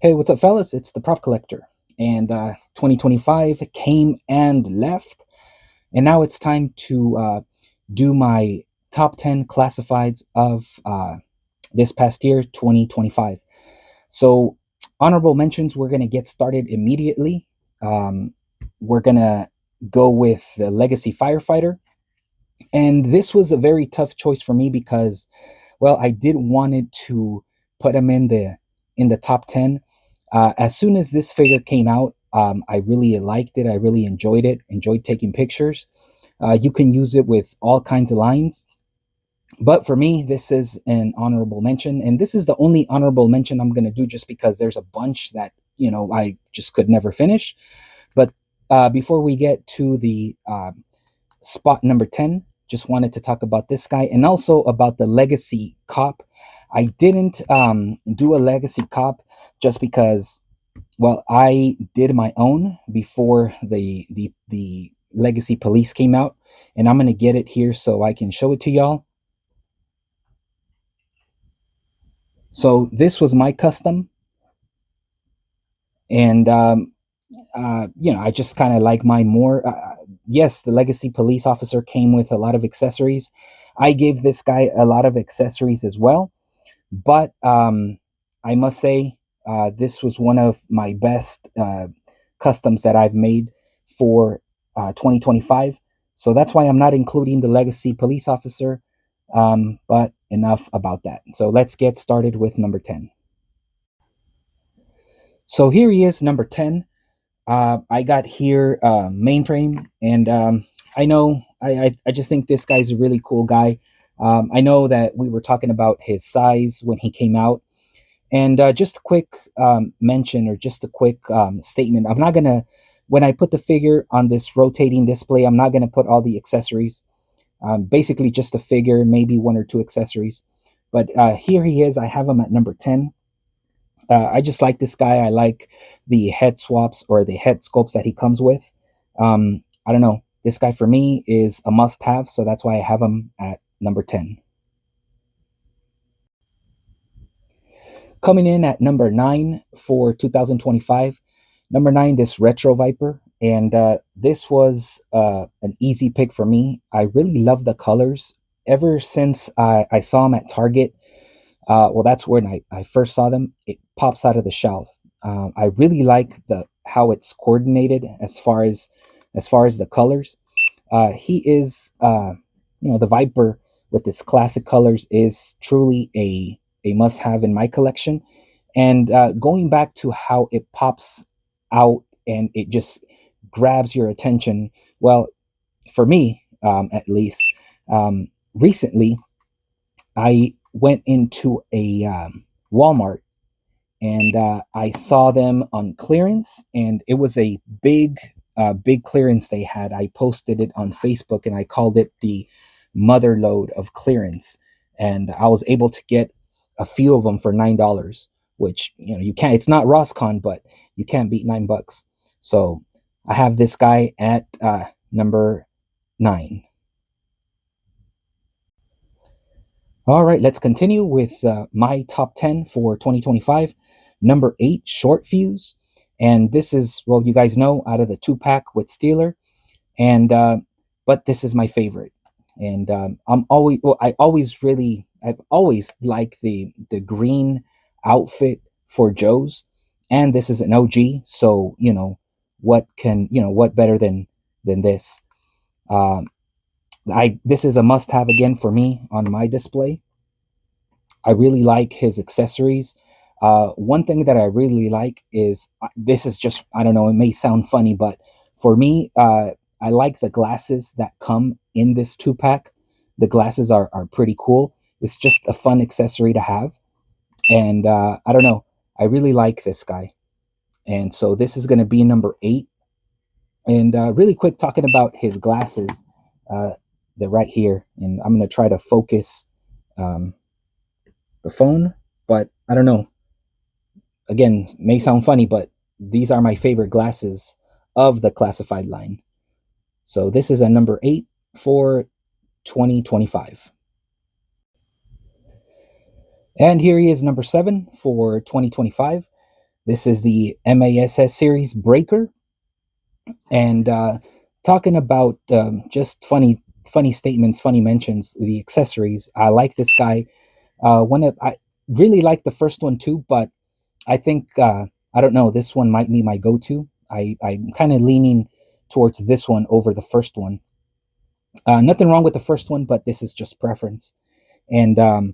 Hey, what's up, fellas? It's the Prop Collector, and 2025 came and left, and now it's time to do my top 10 classifieds of this past year, 2025. So, honorable mentions, we're going to get started immediately. Um, we're going to go with the Legacy Firefighter, and this was a very tough choice for me because, well, I did wanted to put him in the top 10. As soon as this figure came out, I really liked it. I really enjoyed it. Enjoyed taking pictures. You can use it with all kinds of lines, but for me, this is an honorable mention, and this is the only honorable mention I'm going to do just because there's a bunch that I just could never finish. But before we get to the spot number 10, just wanted to talk about this guy and also about the Legacy Cop. I didn't do a Legacy Cop just because, well, I did my own before the Legacy Police came out, and I'm gonna get it here so I can show it to y'all. So this was my custom, and I just kind of like mine more. Yes, the Legacy Police Officer came with a lot of accessories. I gave this guy a lot of accessories as well, but I must say this was one of my best customs that I've made for 2025. So that's why I'm not including the Legacy Police Officer. But enough about that. So let's get started with number 10. So here he is, number 10. I got here Mainframe, and I know I just think this guy's a really cool guy. I know that we were talking about his size when he came out, and just a quick mention or just a quick statement. I'm not gonna when I put the figure on this rotating display, I'm not gonna put all the accessories. Basically, just a figure, maybe one or two accessories. But here he is. I have him at number 10. I just like this guy. I like the head swaps or the head sculpts that he comes with. I don't know. This guy for me is a must have, so that's why I have him at number 10. Coming in at number 9 for 2025. Number 9, this Retro Viper. And this was an easy pick for me. I really love the colors. Ever since I saw them at Target, well, that's when I first saw them. It pops out of the shelf. I really like the how it's coordinated as far as the colors. He is, the Viper with its classic colors is truly a must have in my collection. And going back to how it pops out and it just grabs your attention. Well, for me, at least, recently I went into a Walmart and I saw them on clearance, and it was a big clearance they had. I posted it on Facebook, and I called it the mother load of clearance, and I was able to get a few of them for $9, which you can't. It's not Roscon, but you can't beat $9. So I have this guy at number 9. All right, let's continue with my top 10 for 2025. Number 8, Short Fuse. And this is, well, you guys know, out of the 2-pack with Steeler. And, but this is my favorite. And I've always liked the green outfit for Joe's. And this is an OG. So, what better than this? Um, this is a must have again for me on my display. I really like his accessories. One thing that I really like is this is just, I don't know, it may sound funny, but for me, I like the glasses that come in this 2-pack. The glasses are pretty cool. It's just a fun accessory to have. And I don't know, I really like this guy. And so this is going to be number 8. And really quick, talking about his glasses, uh, they're right here. And I'm going to try to focus um, the phone, but I don't know. Again, may sound funny, but these are my favorite glasses of the classified line. So this is a number 8 for 2025. And here he is, number 7 for 2025. This is the MASS series Breaker, and talking about just funny statements, funny mentions, the accessories. I like this guy. I really like the first one too, but I think I don't know. This one might be my go-to. I'm kind of leaning towards this one over the first one. Nothing wrong with the first one, but this is just preference. And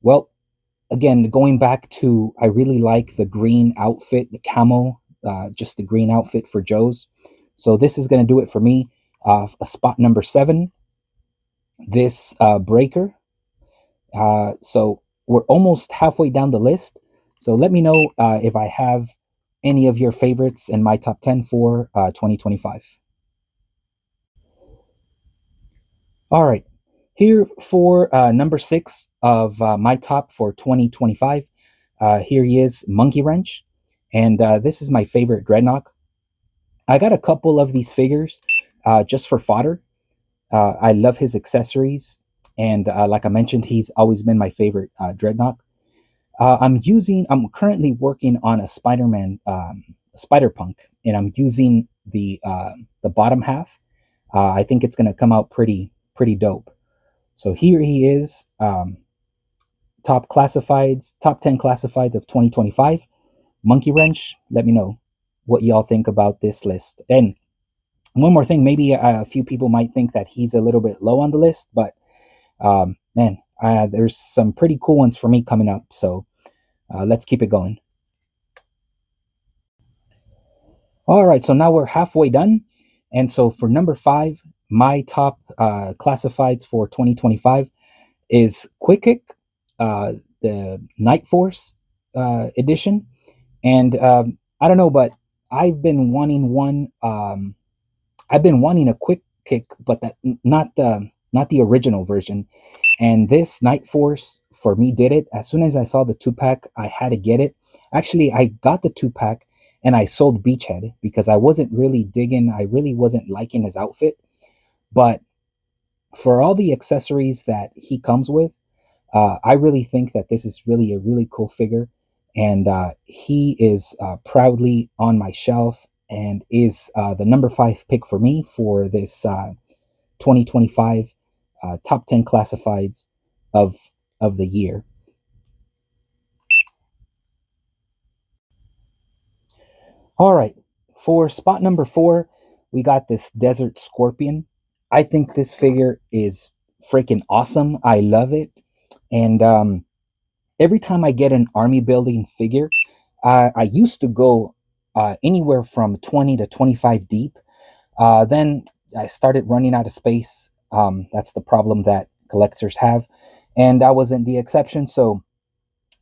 well, again, going back to, I really like the green outfit, the camo, just the green outfit for Joe's. So this is going to do it for me. A spot number 7, this breaker. So we're almost halfway down the list. So let me know if I have any of your favorites in my top 10 for 2025. All right. Here for number 6 of my top for 2025. Here he is, Monkeywrench. And this is my favorite Dreadnought. I got a couple of these figures just for fodder. I love his accessories. And like I mentioned, he's always been my favorite Dreadnought. I'm currently working on a Spider-Man, Spider-Punk, and I'm using the bottom half. I think it's going to come out pretty dope. So here he is, top 10 classifieds of 2025. Monkeywrench. Let me know what y'all think about this list. And one more thing, maybe a few people might think that he's a little bit low on the list, but man, there's some pretty cool ones for me coming up. So let's keep it going. All right, so now we're halfway done. And so for number 5, my top classifieds for 2025 is Quick Kick, the Night Force edition. And I don't know, but I've been wanting one. I've been wanting a Quick Kick, but that not the original version. And this Night Force for me did it. As soon as I saw the 2-pack, I had to get it. Actually, I got the 2-pack and I sold Beachhead because I wasn't really digging. I really wasn't liking his outfit. But for all the accessories that he comes with, I really think that this is really a really cool figure. And he is proudly on my shelf and is the number 5 pick for me for this 2025 top 10 classifieds of of the year. All right, for spot number 4, we got this Desert Scorpion. I think this figure is freaking awesome. I love it, and every time I get an army building figure, I used to go anywhere from 20 to 25 deep. Then I started running out of space. That's the problem that collectors have, and I wasn't the exception. So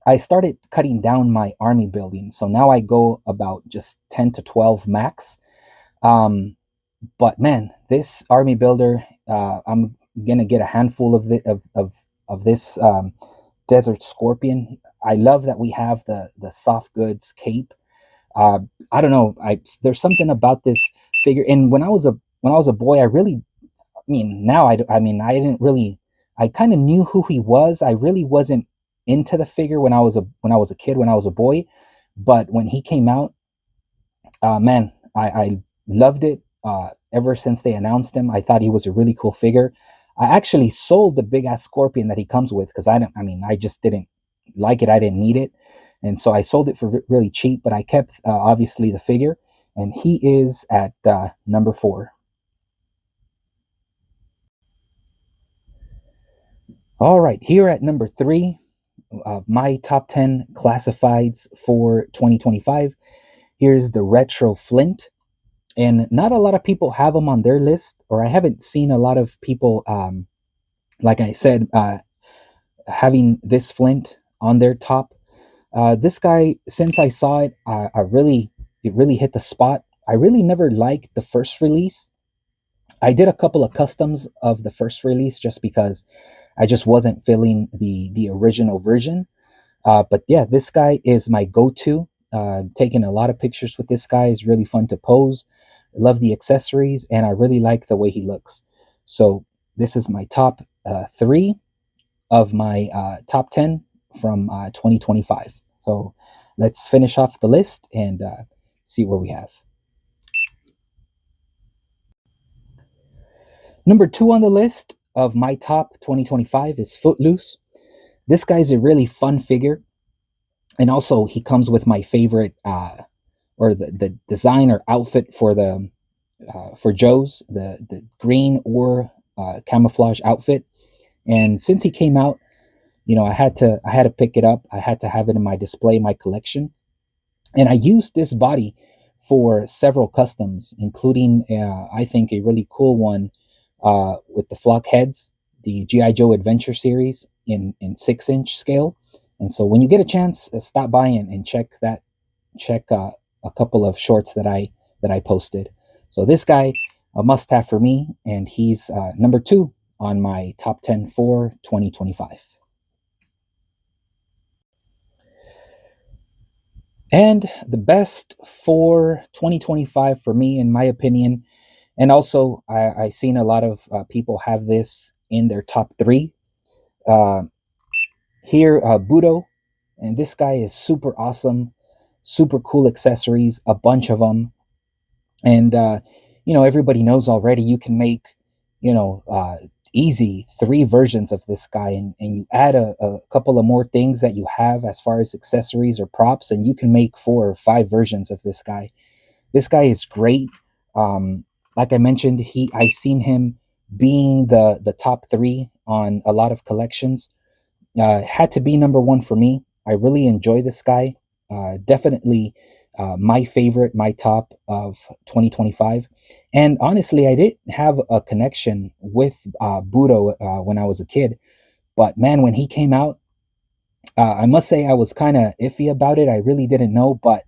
I started cutting down my army building. So now I go about just 10 to 12 max. Um, but man, this army builder, I'm gonna get a handful of this Desert Scorpion. I love that we have the soft goods cape. Uh, I don't know. There's something about this figure. And when I was a boy, I really, I mean, now I mean, I didn't really. I kind of knew who he was. I really wasn't into the figure when I was a kid, when I was a boy. But when he came out, man, I loved it. Ever since they announced him, I thought he was a really cool figure. I actually sold the big ass scorpion that he comes with because I don't. I mean, I just didn't like it. I didn't need it, and so I sold it for really cheap. But I kept obviously the figure, and he is at number 4. All right, here at number 3 of my top 10 classifieds for 2025. Here's the Retro Flint. And not a lot of people have him on their list, or I haven't seen a lot of people, like I said, having this Flint on their top. This guy, since I saw it, it really hit the spot. I really never liked the first release. I did a couple of customs of the first release just because I just wasn't feeling the original version. But yeah, this guy is my go-to. Taking a lot of pictures with this guy is really fun to pose. I love the accessories, and I really like the way he looks. So this is my top 3 of my top 10 from 2025. So let's finish off the list and see what we have. Number 2 on the list of my top 2025 is Footloose. This guy's a really fun figure, and also he comes with my favorite or the design or outfit for Joe's, the green or camouflage outfit. And since he came out, I had to pick it up. I had to have it in my display, my collection, and I used this body for several customs, including I think a really cool one with the flock heads, the GI Joe Adventure series in 6-inch scale. And so when you get a chance, stop by and check a couple of shorts that I posted. So this guy, a must have for me, and he's number 2 on my top 10 for 2025. And the best for 2025 for me, in my opinion, and also I've seen a lot of people have this in their top 3. Uh, Here, Budo, and this guy is super awesome, super cool accessories, a bunch of them. And everybody knows already you can make you know uh, easy 3 versions of this guy, and you add a couple of more things that you have as far as accessories or props, and you can make 4 or 5 versions of this guy. This guy is great. Um, like I mentioned, I seen him being the top 3 on a lot of collections. Had to be number 1 for me. I really enjoy this guy. Definitely my favorite, my top of 2025. And honestly, I didn't have a connection with Budo when I was a kid. But man, when he came out, I must say I was kind of iffy about it. I really didn't know, but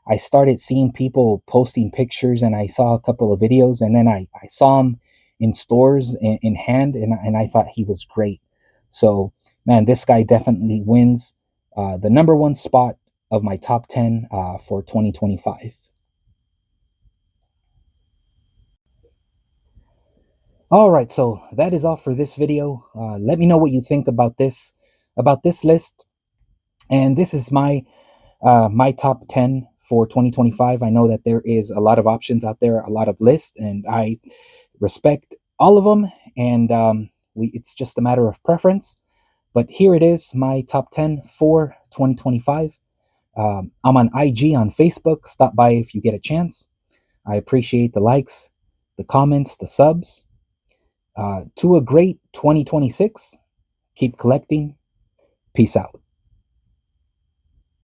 I started seeing people posting pictures, and I saw a couple of videos, and then I saw him in stores in hand, and I thought he was great. So, man, this guy definitely wins the number 1 spot of my top 10 for 2025. All right, so that is all for this video. Let me know what you think about this list. And this is my top 10 for 2025. I know that there is a lot of options out there, a lot of lists, and I respect all of them. And it's just a matter of preference. But here it is, my top 10 for 2025. I'm on IG, on Facebook. Stop by if you get a chance. I appreciate the likes, the comments, the subs. To a great 2026. Keep collecting. Peace out.